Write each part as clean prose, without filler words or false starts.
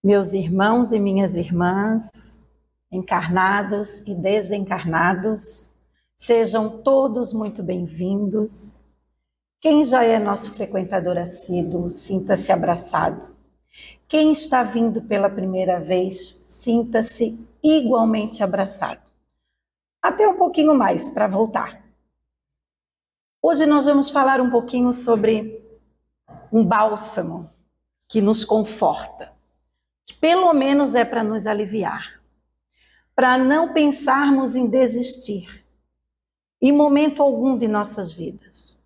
Meus irmãos e minhas irmãs, encarnados e desencarnados, sejam todos muito bem-vindos. Quem já é nosso frequentador assíduo, sinta-se abraçado. Quem está vindo pela primeira vez, sinta-se igualmente abraçado. Até um pouquinho mais para voltar. Hoje nós vamos falar um pouquinho sobre um bálsamo que nos conforta, que pelo menos é para nos aliviar, para não pensarmos em desistir em momento algum de nossas vidas.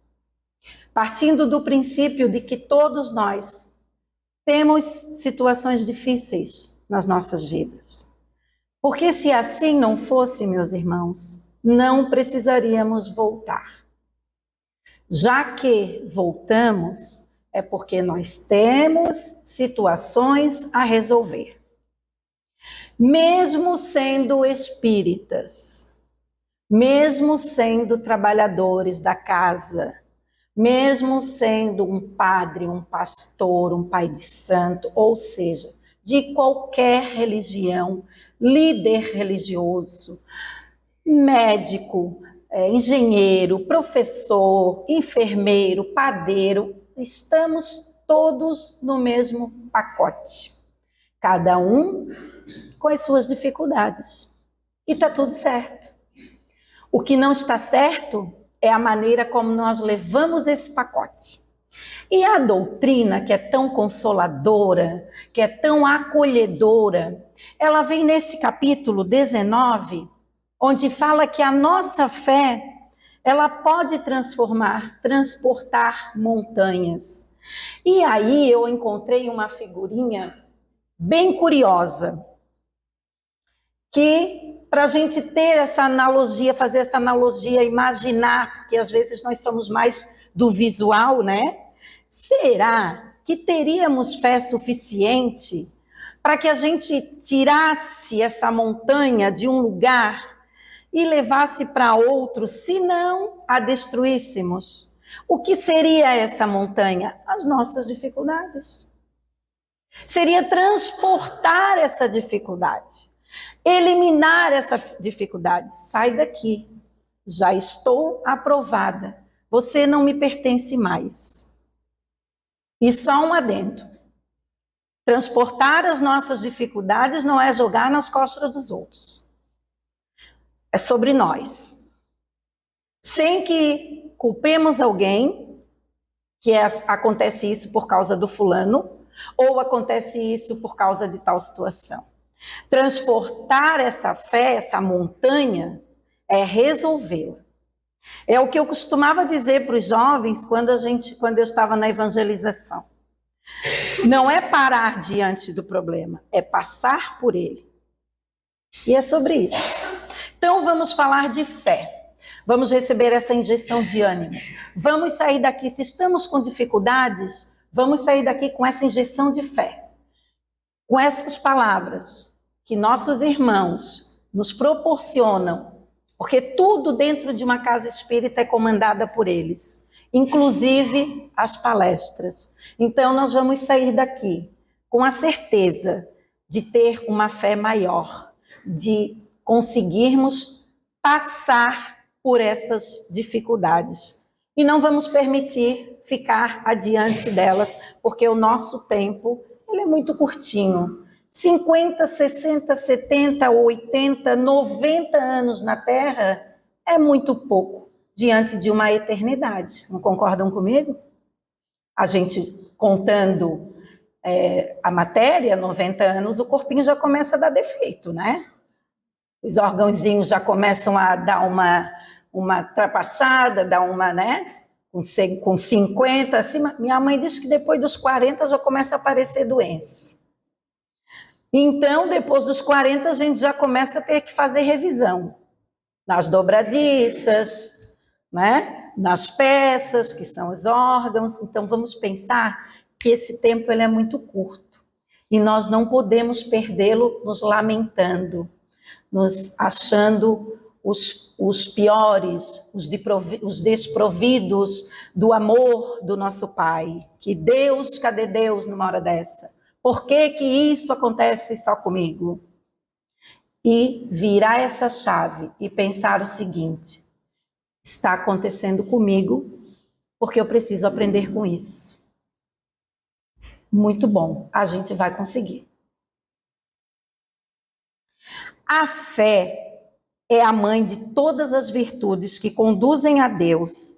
Partindo do princípio de que todos nós temos situações difíceis nas nossas vidas. Porque se assim não fosse, meus irmãos, não precisaríamos voltar. Já que voltamos, é porque nós temos situações a resolver. Mesmo sendo espíritas, mesmo sendo trabalhadores da casa, mesmo sendo um padre, um pastor, um pai de santo, ou seja, de qualquer religião, líder religioso, médico, engenheiro, professor, enfermeiro, padeiro, estamos todos no mesmo pacote. Cada um com as suas dificuldades. E está tudo certo. O que não está certo é a maneira como nós levamos esse pacote. E a doutrina, que é tão consoladora, que é tão acolhedora, ela vem nesse capítulo 19, onde fala que a nossa fé, ela pode transportar montanhas. E aí eu encontrei uma figurinha bem curiosa, que para a gente ter essa analogia, fazer essa analogia, imaginar, porque às vezes nós somos mais do visual, né? Será que teríamos fé suficiente para que a gente tirasse essa montanha de um lugar e levasse para outro, se não a destruíssemos? O que seria essa montanha? As nossas dificuldades. Seria transportar essa dificuldade. Eliminar essa dificuldade. Sai daqui. Já estou aprovada. Você não me pertence mais. E só um adendo. Transportar as nossas dificuldades não é jogar nas costas dos outros. É sobre nós. Sem que culpemos alguém, que acontece isso por causa do fulano, ou acontece isso por causa de tal situação. Transportar essa fé, essa montanha, é resolvê-la. É o que eu costumava dizer para os jovens quando eu estava na evangelização. Não é parar diante do problema, é passar por ele. E é sobre isso. Então vamos falar de fé. Vamos receber essa injeção de ânimo. Vamos sair daqui, se estamos com dificuldades, vamos sair daqui com essa injeção de fé. Com essas palavras que nossos irmãos nos proporcionam, porque tudo dentro de uma casa espírita é comandada por eles, inclusive as palestras. Então nós vamos sair daqui com a certeza de ter uma fé maior, de conseguirmos passar por essas dificuldades. E não vamos permitir ficar adiante delas, porque o nosso tempo ele é muito curtinho. 50, 60, 70, 80, 90 anos na Terra é muito pouco diante de uma eternidade. Não concordam comigo? A gente contando a matéria, 90 anos, o corpinho já começa a dar defeito, né? Os órgãozinhos já começam a dar uma ultrapassada, dar uma, né? Com 50, acima. Minha mãe disse que depois dos 40 já começa a aparecer doença. Então, depois dos 40, a gente já começa a ter que fazer revisão nas dobradiças, né? Nas peças, que são os órgãos. Então, vamos pensar que esse tempo ele é muito curto. E nós não podemos perdê-lo nos lamentando, nos achando os piores, os desprovidos do amor do nosso Pai. Que Deus, cadê Deus numa hora dessa? Por que que isso acontece só comigo? E virar essa chave e pensar o seguinte: está acontecendo comigo porque eu preciso aprender com isso. Muito bom, a gente vai conseguir. A fé é a mãe de todas as virtudes que conduzem a Deus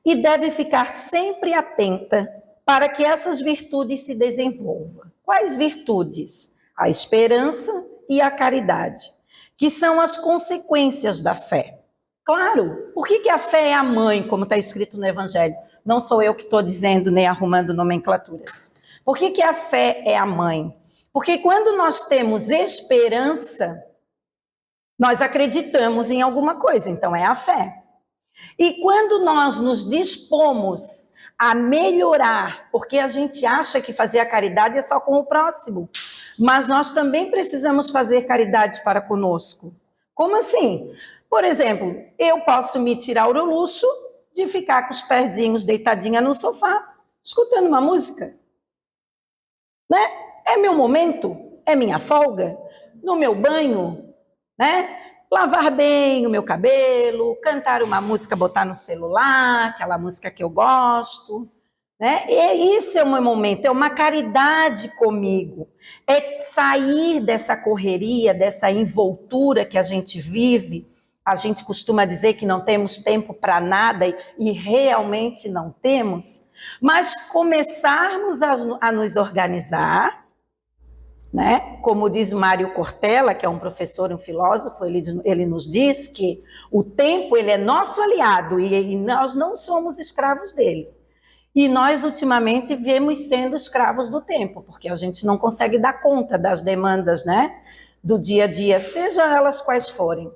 e deve ficar sempre atenta para que essas virtudes se desenvolvam. Quais virtudes? A esperança e a caridade, que são as consequências da fé. Claro, por que a fé é a mãe, como está escrito no Evangelho? Não sou eu que estou dizendo nem arrumando nomenclaturas. Por que a fé é a mãe? Porque quando nós temos esperança, nós acreditamos em alguma coisa, então é a fé. E quando nós nos dispomos a melhorar, porque a gente acha que fazer a caridade é só com o próximo, mas nós também precisamos fazer caridade para conosco. Como assim? Por exemplo, eu posso me tirar o luxo de ficar com os pezinhos deitadinha no sofá, escutando uma música. Né? É meu momento, é minha folga, no meu banho, né? Lavar bem o meu cabelo, cantar uma música, botar no celular, aquela música que eu gosto, né? E isso é o meu momento, é uma caridade comigo, é sair dessa correria, dessa envoltura que a gente vive. A gente costuma dizer que não temos tempo para nada e realmente não temos, mas começarmos a nos organizar, né? Como diz Mário Cortella, que é um professor, um filósofo, ele nos diz que o tempo ele é nosso aliado e nós não somos escravos dele. E nós, ultimamente, viemos sendo escravos do tempo, porque a gente não consegue dar conta das demandas, né? Do dia a dia, seja elas quais forem.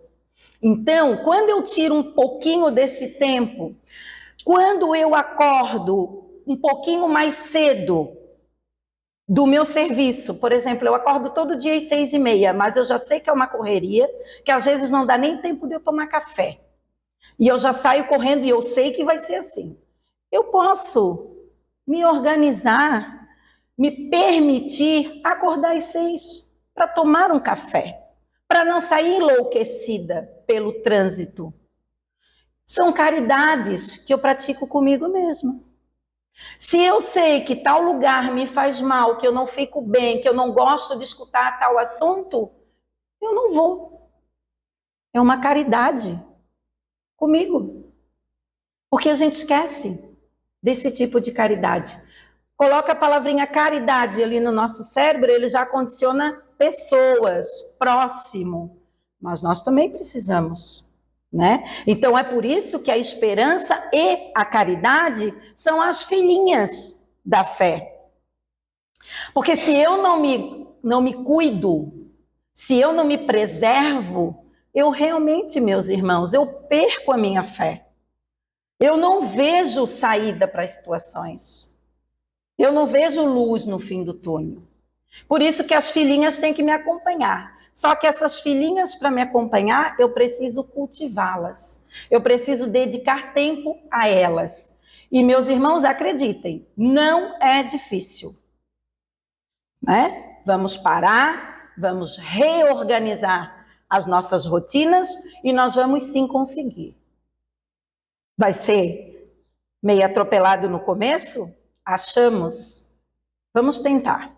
Então, quando eu tiro um pouquinho desse tempo, quando eu acordo um pouquinho mais cedo do meu serviço, por exemplo, eu acordo todo dia às 6h30, mas eu já sei que é uma correria, que às vezes não dá nem tempo de eu tomar café. E eu já saio correndo e eu sei que vai ser assim. Eu posso me organizar, me permitir acordar às 6 para tomar um café, para não sair enlouquecida pelo trânsito. São caridades que eu pratico comigo mesma. Se eu sei que tal lugar me faz mal, que eu não fico bem, que eu não gosto de escutar tal assunto, eu não vou. É uma caridade comigo. Porque a gente esquece desse tipo de caridade. Coloca a palavrinha caridade ali no nosso cérebro, ele já condiciona pessoas, próximo. Mas nós também precisamos. Né? Então é por isso que a esperança e a caridade são as filhinhas da fé. Porque se eu não me cuido, se eu não me preservo, eu realmente, meus irmãos, eu perco a minha fé. Eu não vejo saída para as situações. Eu não vejo luz no fim do túnel. Por isso que as filhinhas têm que me acompanhar. Só que essas filhinhas, para me acompanhar, eu preciso cultivá-las. Eu preciso dedicar tempo a elas. E, meus irmãos, acreditem, não é difícil. Né? Vamos parar, vamos reorganizar as nossas rotinas e nós vamos sim conseguir. Vai ser meio atropelado no começo? Achamos. Vamos tentar.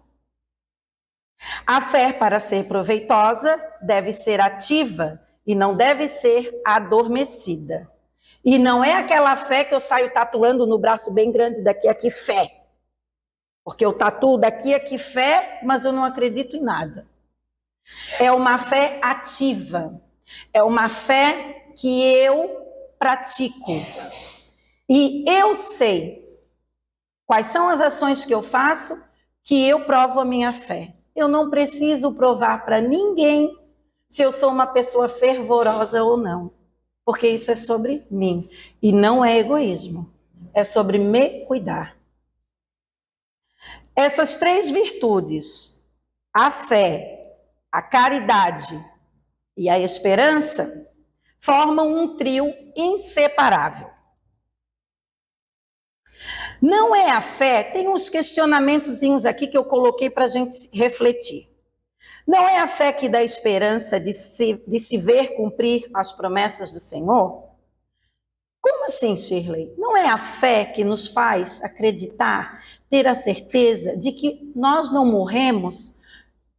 A fé, para ser proveitosa, deve ser ativa e não deve ser adormecida. E não é aquela fé que eu saio tatuando no braço bem grande daqui aqui, fé. Porque eu tatuo daqui aqui fé, mas eu não acredito em nada. É uma fé ativa. É uma fé que eu pratico. E eu sei quais são as ações que eu faço que eu provo a minha fé. Eu não preciso provar para ninguém se eu sou uma pessoa fervorosa ou não, porque isso é sobre mim e não é egoísmo, é sobre me cuidar. Essas três virtudes, a fé, a caridade e a esperança, formam um trio inseparável. Não é a fé, tem uns questionamentozinhos aqui que eu coloquei para a gente refletir. Não é a fé que dá esperança de se ver cumprir as promessas do Senhor? Como assim, Shirley? Não é a fé que nos faz acreditar, ter a certeza de que nós não morremos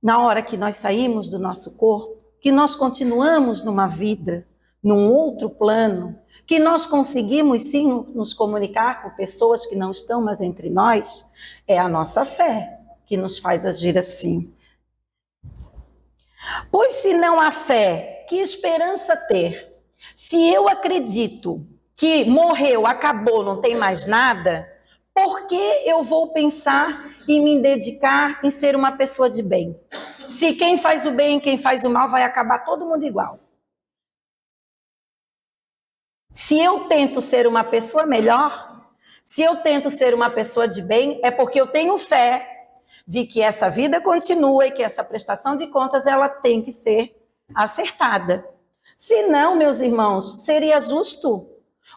na hora que nós saímos do nosso corpo, que nós continuamos numa vida, num outro plano, que nós conseguimos sim nos comunicar com pessoas que não estão mais entre nós? É a nossa fé que nos faz agir assim. Pois se não há fé, que esperança ter? Se eu acredito que morreu, acabou, não tem mais nada, por que eu vou pensar em me dedicar em ser uma pessoa de bem? Se quem faz o bem, quem faz o mal, vai acabar todo mundo igual. Se eu tento ser uma pessoa melhor, se eu tento ser uma pessoa de bem, é porque eu tenho fé de que essa vida continua e que essa prestação de contas ela tem que ser acertada. Se não, meus irmãos, seria justo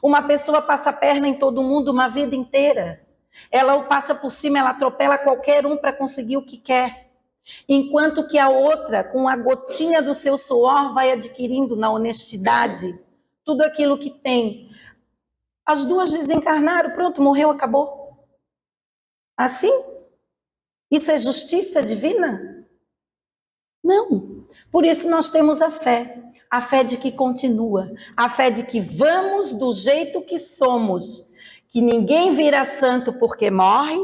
uma pessoa passar a perna em todo mundo uma vida inteira. Ela o passa por cima, ela atropela qualquer um para conseguir o que quer. Enquanto que a outra, com a gotinha do seu suor, vai adquirindo na honestidade tudo aquilo que tem. As duas desencarnaram, pronto, morreu, acabou. Assim? Isso é justiça divina? Não. Por isso nós temos a fé de que continua, a fé de que vamos do jeito que somos, que ninguém vira santo porque morre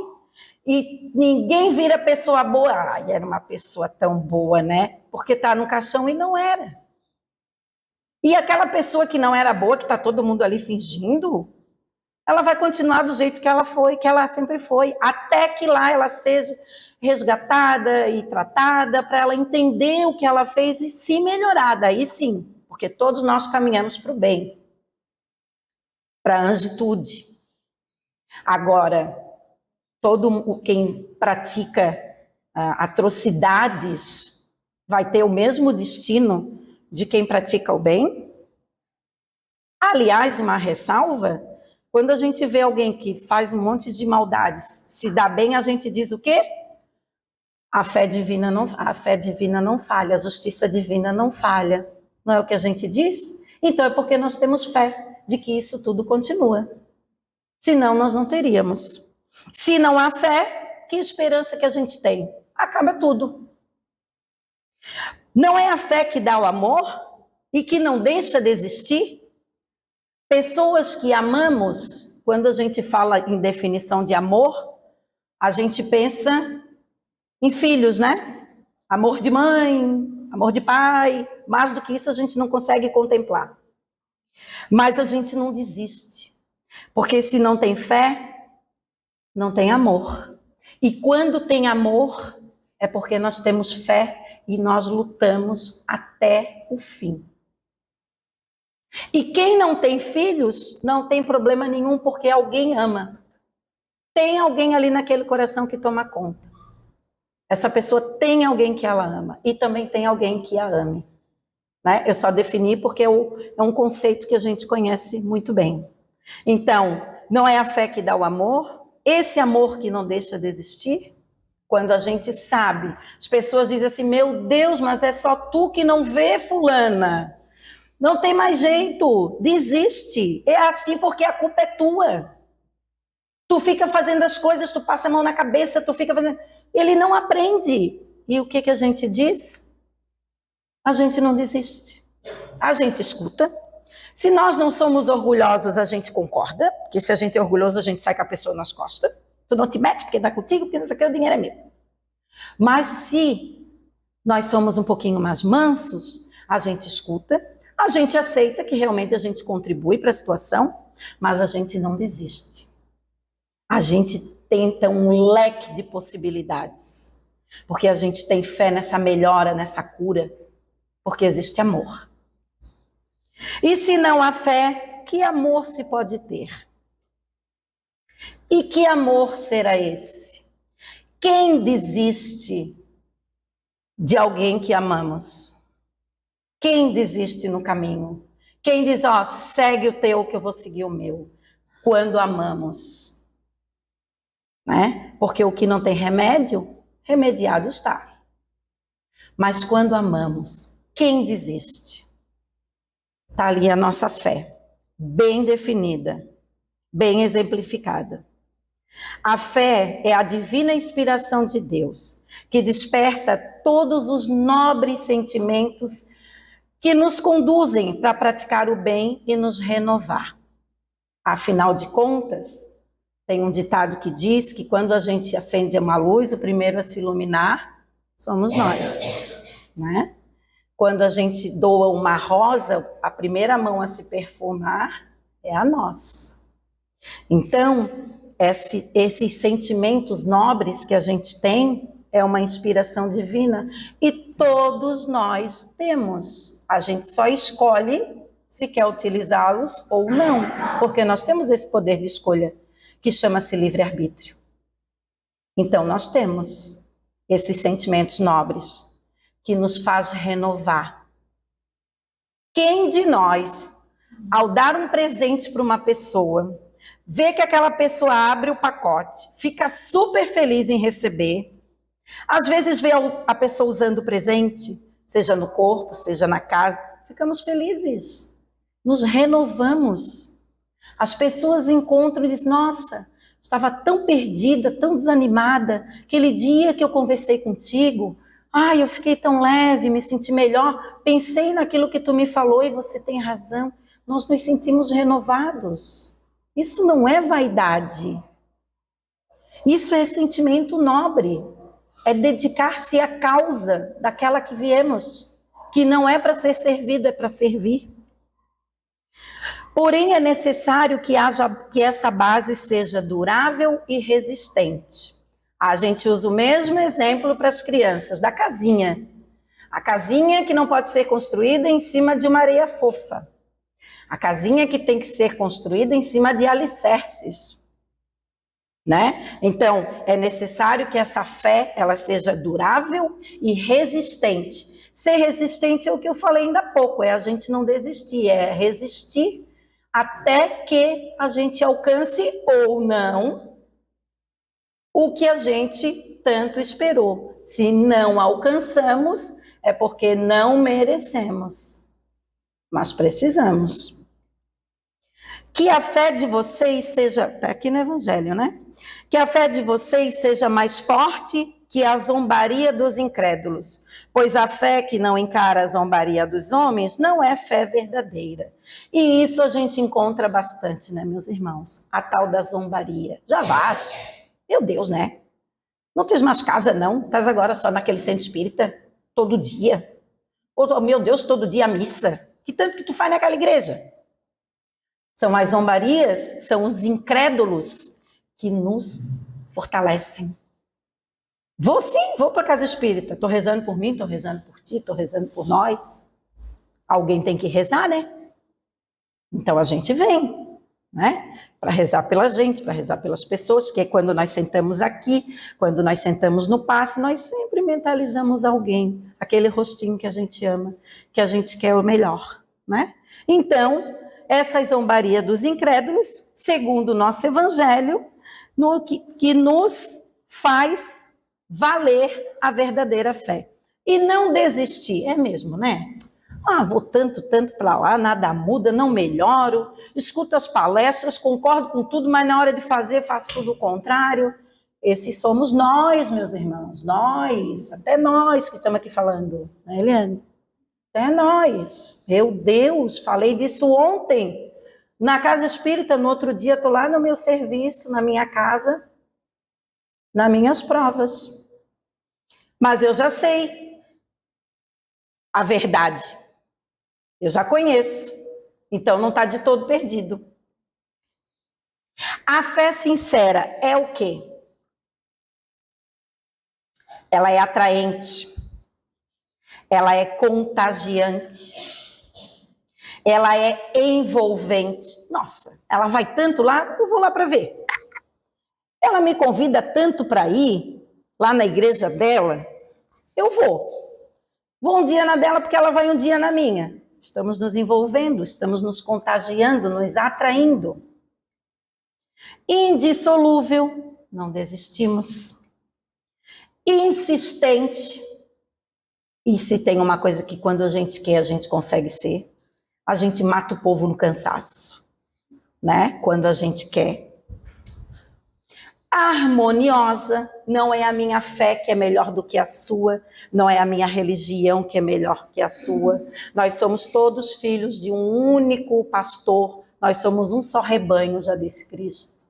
e ninguém vira pessoa boa. Ai, era uma pessoa tão boa, né? Porque está no caixão e não era. E aquela pessoa que não era boa, que está todo mundo ali fingindo, ela vai continuar do jeito que ela foi, que ela sempre foi, até que lá ela seja resgatada e tratada, para ela entender o que ela fez e se melhorar. Daí sim, porque todos nós caminhamos para o bem, para a anjitude. Agora, todo quem pratica atrocidades vai ter o mesmo destino de quem pratica o bem? Aliás, uma ressalva, quando a gente vê alguém que faz um monte de maldades, se dá bem, a gente diz o quê? A fé divina não falha, a justiça divina não falha. Não é o que a gente diz? Então é porque nós temos fé de que isso tudo continua. Senão nós não teríamos. Se não há fé, que esperança que a gente tem? Acaba tudo. Não é a fé que dá o amor e que não deixa de existir? Pessoas que amamos, quando a gente fala em definição de amor, a gente pensa em filhos, né? Amor de mãe, amor de pai, mais do que isso a gente não consegue contemplar. Mas a gente não desiste, porque se não tem fé, não tem amor. E quando tem amor, é porque nós temos fé e nós lutamos até o fim. E quem não tem filhos, não tem problema nenhum, porque alguém ama. Tem alguém ali naquele coração que toma conta. Essa pessoa tem alguém que ela ama e também tem alguém que a ame. Né? Eu só defini porque é um conceito que a gente conhece muito bem. Então, não é a fé que dá o amor, esse amor que não deixa de existir. Quando a gente sabe, as pessoas dizem assim, meu Deus, mas é só tu que não vê fulana. Não tem mais jeito, desiste. É assim porque a culpa é tua. Tu fica fazendo as coisas, tu passa a mão na cabeça, tu fica fazendo... Ele não aprende. E o que a gente diz? A gente não desiste. A gente escuta. Se nós não somos orgulhosos, a gente concorda. Porque se a gente é orgulhoso, a gente sai com a pessoa nas costas. Tu não te mete porque dá contigo, porque não sei o que, o dinheiro é meu. Mas se nós somos um pouquinho mais mansos, a gente escuta, a gente aceita que realmente a gente contribui para a situação, mas a gente não desiste. A gente tenta um leque de possibilidades, porque a gente tem fé nessa melhora, nessa cura, porque existe amor. E se não há fé, que amor se pode ter? E que amor será esse? Quem desiste de alguém que amamos? Quem desiste no caminho? Quem diz, ó, segue o teu que eu vou seguir o meu? Quando amamos. né? Porque o que não tem remédio, remediado está. Mas quando amamos, quem desiste? Está ali a nossa fé, bem definida, bem exemplificada. A fé é a divina inspiração de Deus, que desperta todos os nobres sentimentos que nos conduzem para praticar o bem e nos renovar. Afinal de contas, tem um ditado que diz que quando a gente acende uma luz, o primeiro a se iluminar somos nós, né? Quando a gente doa uma rosa, a primeira mão a se perfumar é a nós. Então, esses sentimentos nobres que a gente tem é uma inspiração divina e todos nós temos. A gente só escolhe se quer utilizá-los ou não, porque nós temos esse poder de escolha que chama-se livre-arbítrio. Então, nós temos esses sentimentos nobres que nos faz renovar. Quem de nós, ao dar um presente para uma pessoa, vê que aquela pessoa abre o pacote, fica super feliz em receber, às vezes vê a pessoa usando o presente, seja no corpo, seja na casa, ficamos felizes, nos renovamos. As pessoas encontram e dizem, nossa, estava tão perdida, tão desanimada, aquele dia que eu conversei contigo, eu fiquei tão leve, me senti melhor, pensei naquilo que tu me falou e você tem razão. Nós nos sentimos renovados. Isso não é vaidade. Isso é sentimento nobre. É dedicar-se à causa daquela que viemos, que não é para ser servido, é para servir. Porém, é necessário que essa base seja durável e resistente. A gente usa o mesmo exemplo para as crianças, da casinha. A casinha que não pode ser construída em cima de uma areia fofa. A casinha que tem que ser construída em cima de alicerces, né? Então, é necessário que essa fé ela seja durável e resistente. Ser resistente é o que eu falei ainda há pouco, é a gente não desistir, é resistir até que a gente alcance ou não o que a gente tanto esperou. Se não alcançamos, é porque não merecemos, mas precisamos. Que a fé de vocês seja, tá aqui no Evangelho, né? Que a fé de vocês seja mais forte que a zombaria dos incrédulos, pois a fé que não encara a zombaria dos homens não é fé verdadeira. E isso a gente encontra bastante, né, meus irmãos? A tal da zombaria. Já basta. Meu Deus, né? Não tens mais casa, não? Estás agora só naquele centro espírita? Todo dia? Ou, meu Deus, todo dia a missa? Que tanto que tu faz naquela igreja? São as zombarias, são os incrédulos que nos fortalecem. Vou sim, vou para a casa espírita. Estou rezando por mim, estou rezando por ti, estou rezando por nós. Alguém tem que rezar, né? Então a gente vem, né? Para rezar pela gente, para rezar pelas pessoas, que é quando nós sentamos aqui, quando nós sentamos no passe, nós sempre mentalizamos alguém, aquele rostinho que a gente ama, que a gente quer o melhor, né? Então, essa zombaria dos incrédulos, segundo o nosso evangelho, que nos faz valer a verdadeira fé. E não desistir, é mesmo, né? Vou tanto para lá, nada muda, não melhoro, escuto as palestras, concordo com tudo, mas na hora de fazer, faço tudo o contrário. Esses somos nós, meus irmãos, nós, até nós que estamos aqui falando, né, Eliane? Até nós. Meu Deus, falei disso ontem, na casa espírita, no outro dia, estou lá no meu serviço, na minha casa, nas minhas provas. Mas eu já sei a verdade. Eu já conheço, então não está de todo perdido. A fé sincera é o quê? Ela é atraente, ela é contagiante, ela é envolvente. Nossa, ela vai tanto lá, eu vou lá para ver. Ela me convida tanto para ir lá na igreja dela, eu vou. Vou um dia na dela porque ela vai um dia na minha. Estamos nos envolvendo, estamos nos contagiando, nos atraindo. Indissolúvel, não desistimos. Insistente. E se tem uma coisa que quando a gente quer, a gente consegue ser, a gente mata o povo no cansaço, né? Quando a gente quer. Harmoniosa, não é a minha fé que é melhor do que a sua, não é a minha religião que é melhor que a sua. Nós somos todos filhos de um único pastor, nós somos um só rebanho, já disse Cristo.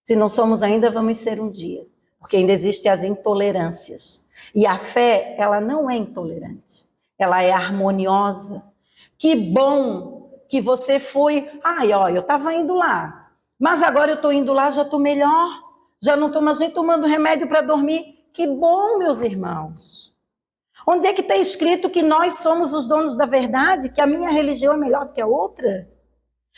Se não somos ainda, vamos ser um dia, porque ainda existem as intolerâncias. E a fé, ela não é intolerante, ela é harmoniosa. Que bom que você foi, eu estava indo lá, mas agora eu estou indo lá, já estou melhor. Já não estou mais nem tomando remédio para dormir. Que bom, meus irmãos. Onde é que está escrito que nós somos os donos da verdade? Que a minha religião é melhor do que a outra?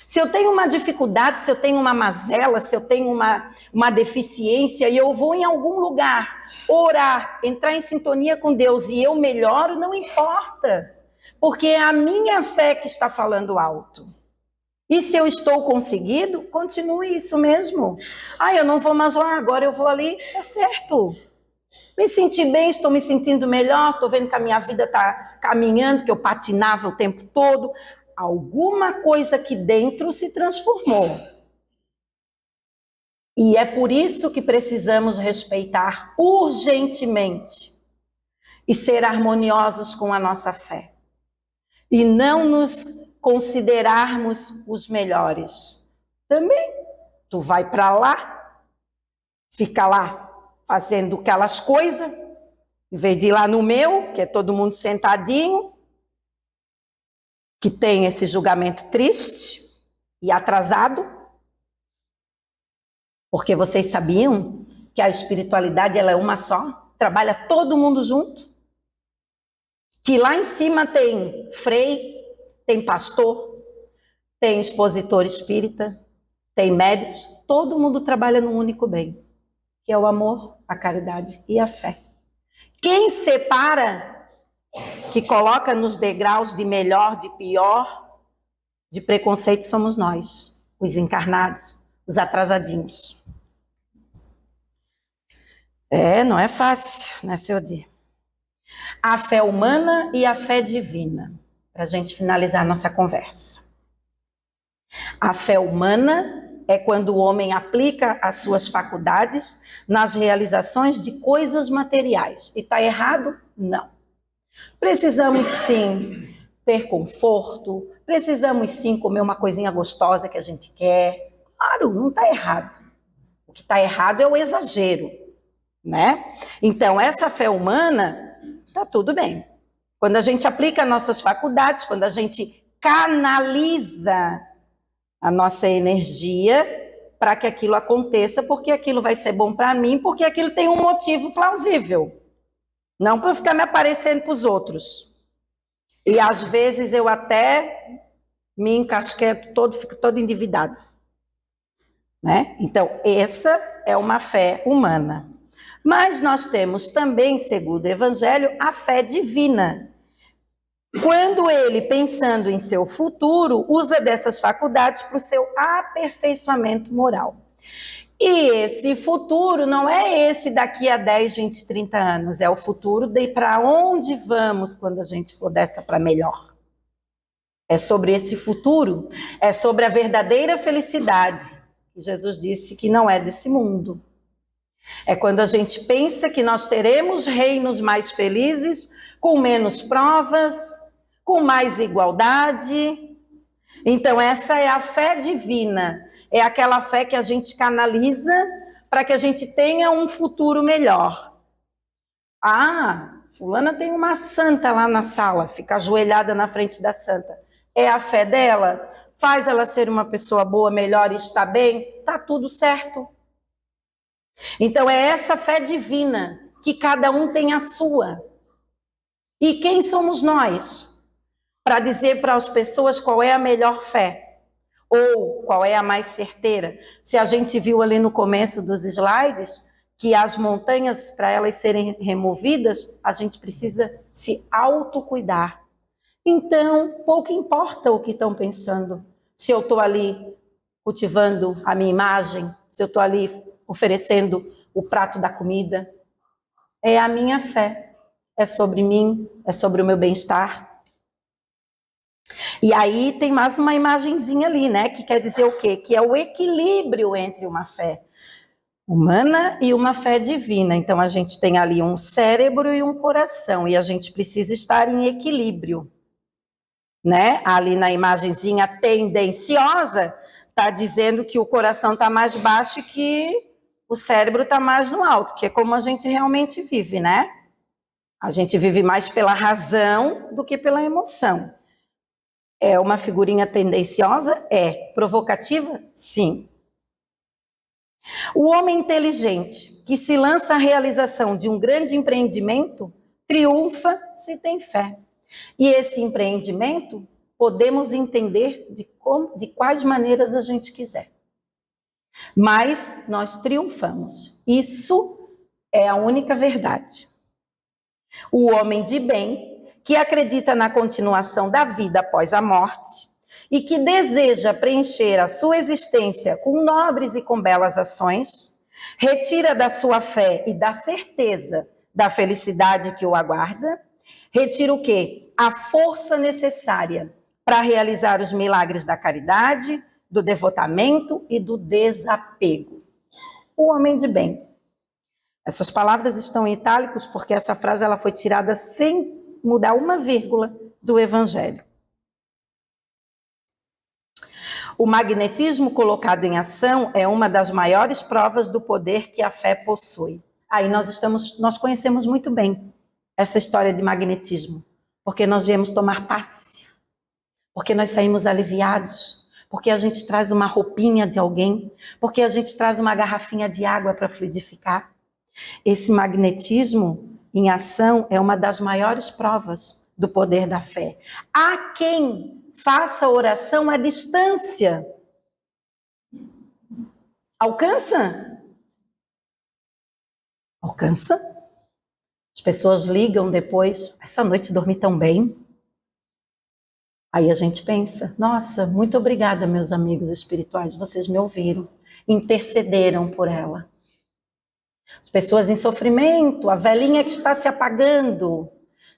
Se eu tenho uma dificuldade, se eu tenho uma mazela, se eu tenho uma deficiência e eu vou em algum lugar orar, entrar em sintonia com Deus e eu melhoro, não importa. Porque é a minha fé que está falando alto. E se eu estou conseguindo, continue isso mesmo. Eu não vou mais lá, agora eu vou ali, tá certo. Me senti bem, estou me sentindo melhor, estou vendo que a minha vida está caminhando, que eu patinava o tempo todo. Alguma coisa aqui dentro se transformou. E é por isso que precisamos respeitar urgentemente e ser harmoniosos com a nossa fé. E não nos considerarmos os melhores. Também, tu vai para lá, fica lá fazendo aquelas coisas, em vez de ir lá no meu, que é todo mundo sentadinho, que tem esse julgamento triste e atrasado. Porque vocês sabiam que a espiritualidade ela é uma só? Trabalha todo mundo junto? Que lá em cima tem frei, tem pastor, tem expositor espírita, tem médicos, todo mundo trabalha num único bem, que é o amor, a caridade e a fé. Quem separa, que coloca nos degraus de melhor, de pior, de preconceito, somos nós, os encarnados, os atrasadinhos. Não é fácil, né, seu Di? A fé humana e a fé divina, para a gente finalizar nossa conversa. A fé humana é quando o homem aplica as suas faculdades nas realizações de coisas materiais. E está errado? Não. Precisamos sim ter conforto, precisamos sim comer uma coisinha gostosa que a gente quer. Claro, não está errado. O que está errado é o exagero, né? Então, essa fé humana, está tudo bem. Quando a gente aplica nossas faculdades, quando a gente canaliza a nossa energia para que aquilo aconteça, porque aquilo vai ser bom para mim, porque aquilo tem um motivo plausível. Não para ficar me aparecendo para os outros. E às vezes eu até me encasqueto todo, fico todo endividado. Né? Então, essa é uma fé humana. Mas nós temos também, segundo o Evangelho, a fé divina. Quando ele, pensando em seu futuro, usa dessas faculdades para o seu aperfeiçoamento moral. E esse futuro não é esse daqui a 10, 20, 30 anos, é o futuro de para onde vamos quando a gente for dessa para melhor. É sobre esse futuro, é sobre a verdadeira felicidade. Jesus disse que não é desse mundo. É quando a gente pensa que nós teremos reinos mais felizes, com menos provas, com mais igualdade. Então essa é a fé divina, é aquela fé que a gente canaliza para que a gente tenha um futuro melhor. Fulana tem uma santa lá na sala, fica ajoelhada na frente da santa. É a fé dela? Faz ela ser uma pessoa boa, melhor e estar bem? Tá tudo certo. Então é essa fé divina, que cada um tem a sua. E quem somos nós para dizer para as pessoas qual é a melhor fé? Ou qual é a mais certeira? Se a gente viu ali no começo dos slides que as montanhas, para elas serem removidas, a gente precisa se autocuidar. Então, pouco importa o que estão pensando. Se eu estou ali cultivando a minha imagem, se eu estou ali oferecendo o prato da comida. É a minha fé, é sobre mim, é sobre o meu bem-estar. E aí tem mais uma imagenzinha ali, né, que quer dizer o quê? Que é o equilíbrio entre uma fé humana e uma fé divina. Então a gente tem ali um cérebro e um coração, e a gente precisa estar em equilíbrio, né? Ali na imagenzinha tendenciosa, está dizendo que o coração está mais baixo e que o cérebro está mais no alto, que é como a gente realmente vive, né? A gente vive mais pela razão do que pela emoção. É uma figurinha tendenciosa? É. Provocativa? Sim. O homem inteligente que se lança à realização de um grande empreendimento triunfa se tem fé. E esse empreendimento podemos entender de quais maneiras a gente quiser. Mas nós triunfamos. Isso é a única verdade. O homem de bem, que acredita na continuação da vida após a morte e que deseja preencher a sua existência com nobres e com belas ações, retira da sua fé e da certeza da felicidade que o aguarda, retira o quê? A força necessária para realizar os milagres da caridade, do devotamento e do desapego. O homem de bem. Essas palavras estão em itálicos porque essa frase ela foi tirada sem mudar uma vírgula do Evangelho. O magnetismo colocado em ação é uma das maiores provas do poder que a fé possui. Aí nós conhecemos muito bem essa história de magnetismo, porque nós viemos tomar passe, porque nós saímos aliviados, porque a gente traz uma roupinha de alguém, porque a gente traz uma garrafinha de água para fluidificar. Esse magnetismo em ação é uma das maiores provas do poder da fé. Há quem faça oração à distância. Alcança? Alcança. As pessoas ligam depois, essa noite dormi tão bem. Aí a gente pensa, nossa, muito obrigada, meus amigos espirituais, vocês me ouviram, intercederam por ela. As pessoas em sofrimento, a velhinha que está se apagando,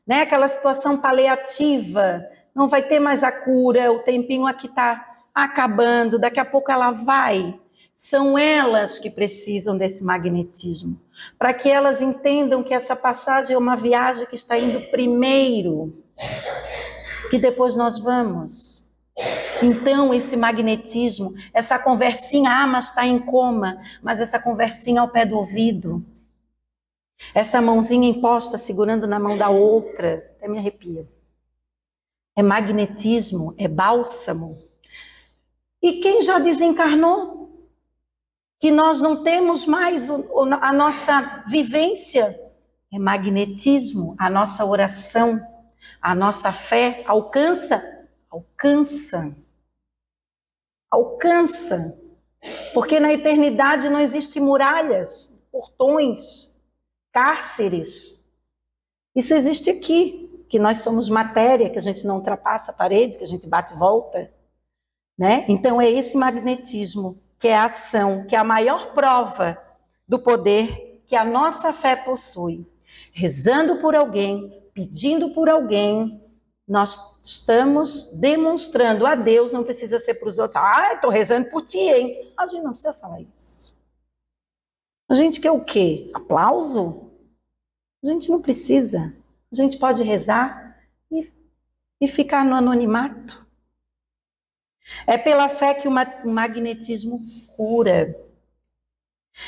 né? Aquela situação paliativa, não vai ter mais a cura, o tempinho aqui está acabando, daqui a pouco ela vai. São elas que precisam desse magnetismo, para que elas entendam que essa passagem é uma viagem que está indo primeiro, que depois nós vamos. Então, esse magnetismo, essa conversinha, mas está em coma, mas essa conversinha ao pé do ouvido, essa mãozinha imposta segurando na mão da outra, até me arrepia. É magnetismo, é bálsamo. E quem já desencarnou, que nós não temos mais a nossa vivência, é magnetismo, a nossa oração, a nossa fé alcança. Porque na eternidade não existem muralhas, portões, cárceres. Isso existe aqui, que nós somos matéria, que a gente não ultrapassa a parede, que a gente bate e volta, né? Então é esse magnetismo, que é a ação, que é a maior prova do poder que a nossa fé possui. Rezando por alguém, pedindo por alguém, nós estamos demonstrando a Deus, não precisa ser para os outros. Ah, estou rezando por ti, hein? A gente não precisa falar isso. A gente quer o quê? Aplauso? A gente não precisa. A gente pode rezar e ficar no anonimato. É pela fé que o magnetismo cura.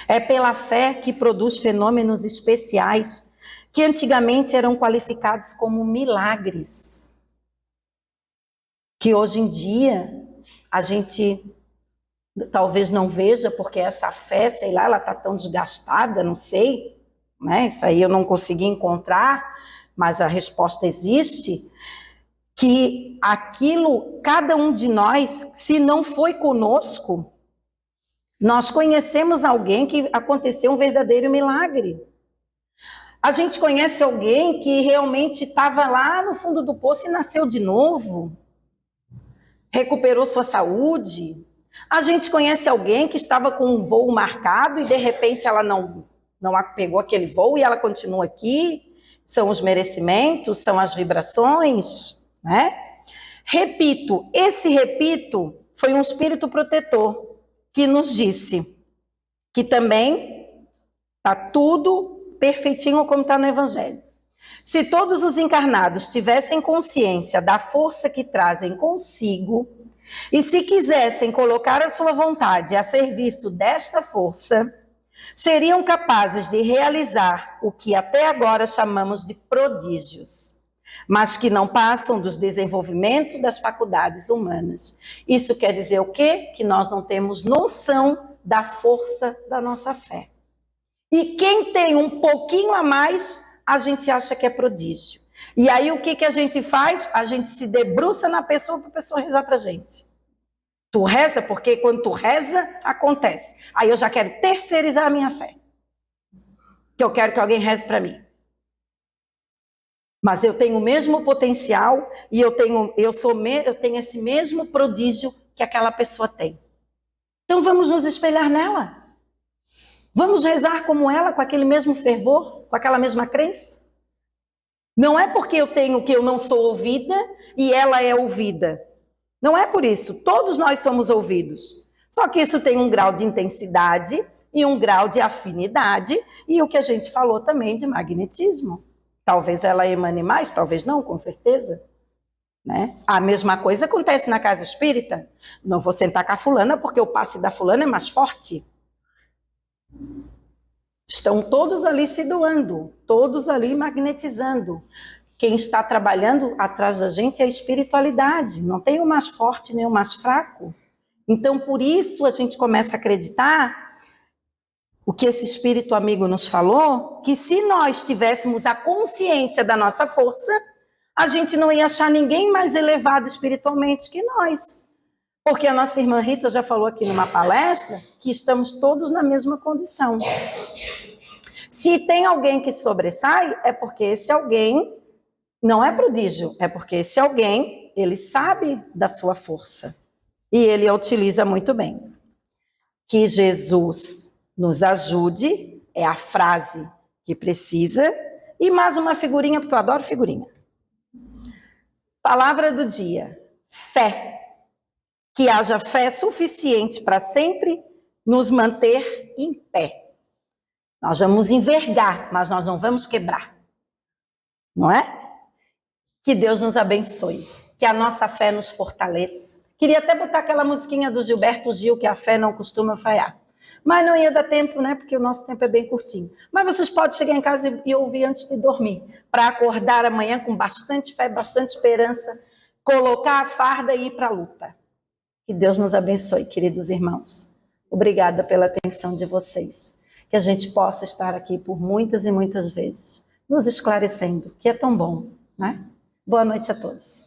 É pela fé que produz fenômenos especiais que antigamente eram qualificados como milagres. Que hoje em dia a gente talvez não veja, porque essa fé, sei lá, ela está tão desgastada, não sei, né? Isso aí eu não consegui encontrar, mas a resposta existe, que aquilo, cada um de nós, se não foi conosco, nós conhecemos alguém que aconteceu um verdadeiro milagre. A gente conhece alguém que realmente estava lá no fundo do poço e nasceu de novo, recuperou sua saúde. A gente conhece alguém que estava com um voo marcado e de repente ela não pegou aquele voo e ela continua aqui. São os merecimentos, são as vibrações, né? Repito, esse repito foi um espírito protetor que nos disse que também está tudo perfeitinho como está no Evangelho. Se todos os encarnados tivessem consciência da força que trazem consigo, e se quisessem colocar a sua vontade a serviço desta força, seriam capazes de realizar o que até agora chamamos de prodígios, mas que não passam dos desenvolvimentos das faculdades humanas. Isso quer dizer o quê? Que nós não temos noção da força da nossa fé. E quem tem um pouquinho a mais, a gente acha que é prodígio. E aí o que a gente faz? A gente se debruça na pessoa para a pessoa rezar para a gente. Tu reza porque quando tu reza, acontece. Aí eu já quero terceirizar a minha fé. Que eu quero que alguém reze para mim. Mas eu tenho o mesmo potencial e eu tenho esse mesmo prodígio que aquela pessoa tem. Então vamos nos espelhar nela. Vamos rezar como ela, com aquele mesmo fervor, com aquela mesma crença. Não é porque eu tenho que eu não sou ouvida e ela é ouvida. Não é por isso. Todos nós somos ouvidos. Só que isso tem um grau de intensidade e um grau de afinidade e o que a gente falou também de magnetismo. Talvez ela emane mais, talvez não, com certeza. Né? A mesma coisa acontece na casa espírita. Não vou sentar com a fulana porque o passe da fulana é mais forte. Estão todos ali se doando, todos ali magnetizando. Quem está trabalhando atrás da gente é a espiritualidade. Não tem o mais forte nem o mais fraco. Então, por isso a gente começa a acreditar o que esse espírito amigo nos falou, que se nós tivéssemos a consciência da nossa força, a gente não ia achar ninguém mais elevado espiritualmente que nós. Porque a nossa irmã Rita já falou aqui numa palestra que estamos todos na mesma condição. Se tem alguém que sobressai, é porque esse alguém não é prodígio, é porque esse alguém, ele sabe da sua força. E ele a utiliza muito bem. Que Jesus nos ajude, é a frase que precisa. E mais uma figurinha, porque eu adoro figurinha. Palavra do dia, fé. Que haja fé suficiente para sempre nos manter em pé. Nós vamos envergar, mas nós não vamos quebrar. Não é? Que Deus nos abençoe. Que a nossa fé nos fortaleça. Queria até botar aquela musiquinha do Gilberto Gil, que a fé não costuma falhar. Mas não ia dar tempo, né? Porque o nosso tempo é bem curtinho. Mas vocês podem chegar em casa e ouvir antes de dormir. Para acordar amanhã com bastante fé, bastante esperança. Colocar a farda e ir para a luta. Que Deus nos abençoe, queridos irmãos. Obrigada pela atenção de vocês. Que a gente possa estar aqui por muitas e muitas vezes, nos esclarecendo, que é tão bom, né? Boa noite a todos.